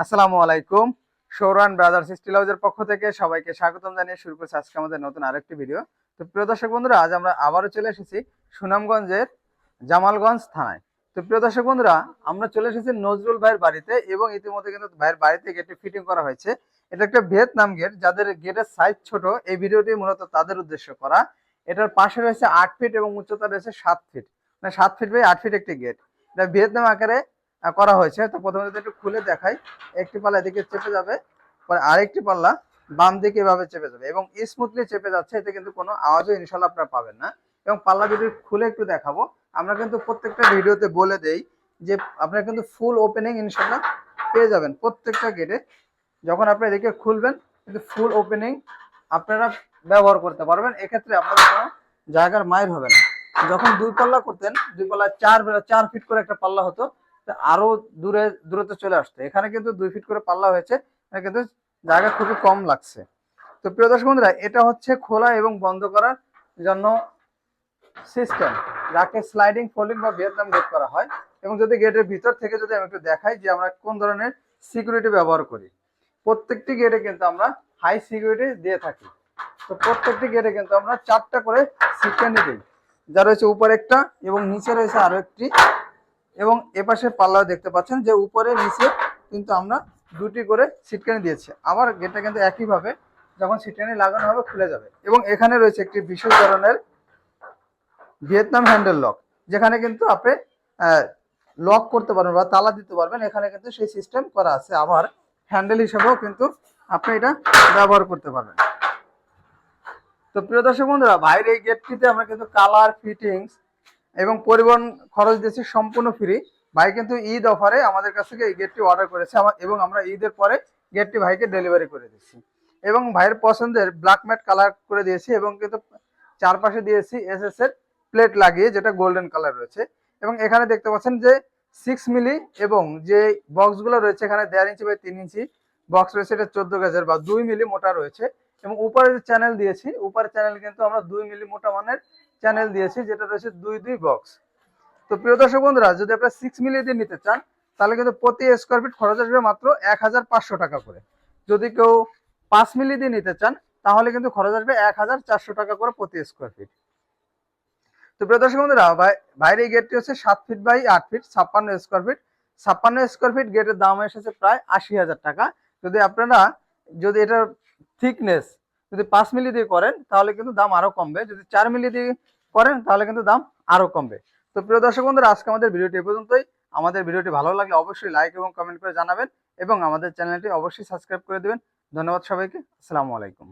আসসালামু আলাইকুম। সৌরান brothers still হাউসের পক্ষ থেকে সবাইকে স্বাগতম জানিয়ে শুরু করছি আজকে আমাদের নতুন আরেকটি ভিডিও। তো প্রিয় দর্শক বন্ধুরা, আজ আমরা আবারও চলে এসেছি সুনামগঞ্জের জামালগঞ্জ থানায়। তো প্রিয় দর্শক বন্ধুরা, আমরা চলে এসেছি নজরুল ভাইয়ের বাড়িতে এবং ইতিমধ্যে কিন্তু ভাইয়ের বাড়িতে গেটটি ফিটিং করা হয়েছে। এটা একটা ভিয়েতনাম গেট, যাদের গেটের সাইজ ছোট, এই ভিডিওটি মূলত তাদের উদ্দেশ্য করা। এটার পাশে রয়েছে 8 ফিট এবং উচ্চতা রয়েছে 7 ফিট, মানে 7 ফিট বাই 8 ফিট একটি গেট। এটা ভিয়েতনাম আকারে করা হয়েছে। তো প্রথমে যদি একটু খুলে দেখাই, একটি পাল্লা এদিকে চেপে যাবে, পরে আরেকটি পাল্লা বাম দিকে এভাবে চেপে যাবে এবং স্মুথলি চেপে যাচ্ছে, এতে কিন্তু কোনো আওয়াজও ইনশাল্লাহ আপনারা পাবেন না। এবং পাল্লা যদি খুলে একটু দেখাবো, আমরা কিন্তু প্রত্যেকটা ভিডিওতে বলে দেই যে আপনারা কিন্তু ফুল ওপেনিং ইনশাল্লাহ পেয়ে যাবেন প্রত্যেকটা গেটে। যখন আপনি এদিকে খুলবেন কিন্তু ফুল ওপেনিং আপনারা ব্যবহার করতে পারবেন, এক্ষেত্রে আপনাদের কোনো জায়গার মাইর হবে না। যখন দুই পাল্লা করতেন, দুই পাল্লা 4 ফিট করে একটা পাল্লা হতো, আরো দূরত্ব চলে আসতো। এখানে কিন্তু 2 ফিট করে পাল্লা হয়েছে, কিন্তু জায়গা খুবই কম লাগছে। তো প্রিয় দর্শক বন্ধুরা, এটা হচ্ছে খোলা এবং বন্ধ করার জন্য সিস্টেম, যাকে স্লাইডিং ফোল্ডিং বা ভিয়েতনাম গেট করা হয়। এবং যদি গেটের ভিতর থেকে যদি আমি একটু দেখাই যে আমরা কোন ধরনের সিকিউরিটি ব্যবহার করি, প্রত্যেকটি গেটে কিন্তু আমরা হাই সিকিউরিটি দিয়ে থাকি। তো প্রত্যেকটি গেটে কিন্তু আমরা 4টা করে সিটকানি দিই, যা রয়েছে উপরে একটা এবং নিচে রয়েছে আরো একটি। এবং এপাশে পাল্লা দেখতে পাচ্ছেন যে উপরে নিচে কিন্তু আমরা 2টি করে সিটকানি দিয়েছি। আবার গেটটা কিন্তু একইভাবে যখন সিটকানি লাগানো হবে খুলে যাবে। এবং এখানে রয়েছে একটি বিশেষ ধরনের ভিয়েতনাম হ্যান্ডেল লক, যেখানে কিন্তু আপনি লক করতে পারবেন বা তালা দিতে পারবেন। এখানে কিন্তু সেই সিস্টেম করা আছে। আবার হ্যান্ডেল হিসেবেও কিন্তু আপনি এটা ব্যবহার করতে পারবেন। তো প্রিয় দর্শক বন্ধুরা, ভাইয়ের এই গেটটিতে আমরা কিন্তু কালার, ফিটিংস এবং পরিবহন খরচ দিয়েছি সম্পূর্ণ ফ্রি। ভাই কিন্তু ঈদ অফারে আমাদের কাছ থেকে এই গেটটি অর্ডার করেছে এবং আমরা ঈদের পরে গেটটি ভাইকে ডেলিভারি করে দিচ্ছি। এবং ভাইয়ের পছন্দের ব্ল্যাক ম্যাট কালার করে দিয়েছি এবং কিন্তু চারপাশে দিয়েছি এসএস এর প্লেট লাগিয়ে, যেটা গোল্ডেন কালার রয়েছে। এবং এখানে দেখতে পাচ্ছেন যে 6 মিলি এবং যে বক্সগুলো রয়েছে, এখানে 1.5 ইঞ্চি বাই 3 ইঞ্চি বক্স রয়েছে, এটা 14 গেজের বা 2 মিলি মোটা রয়েছে। এবং উপরে যে চ্যানেল দিয়েছি, উপরের চ্যানেল কিন্তু আমরা 2 মিলি মোটা মানের চ্যানেল দিয়েছি, যেটা রয়েছে 2 বক্স। তো প্রিয় দর্শক বন্ধুরা, যদি আপনারা 6 মিলি দিয়ে নিতে চান, তাহলে কিন্তু প্রতি স্কোয়ার ফিট খরচ আসবে মাত্র 1500 টাকা করে। যদি কেউ 5 মিলি দিয়ে নিতে চান, তাহলে কিন্তু খরচ আসবে 1400 টাকা করে প্রতি স্কোয়ার ফিট। তো প্রিয় দর্শক বন্ধুরা, বাইরে এই গেটটি হচ্ছে 7 feet by 8 feet, 56 square feet. 56 square feet গেটের দাম এসেছে প্রায় 80,000 টাকা। যদি এটার থিকনেস যদি 5 মিলি দিয়ে করেন, তাহলে কিন্তু দাম আরো কমবে। যদি 4 মিলি দিয়ে করেন, তাহলে কিন্তু দাম আরো কমবে। তো প্রিয় দর্শক বন্ধুরা, আজকে আমাদের ভিডিওটি এ পর্যন্তই। আমাদের ভিডিওটি ভালো লাগলে অবশ্যই লাইক এবং কমেন্ট করে জানাবেন এবং আমাদের চ্যানেলটি অবশ্যই সাবস্ক্রাইব করে দিবেন। ধন্যবাদ সবাইকে। আসসালামু আলাইকুম।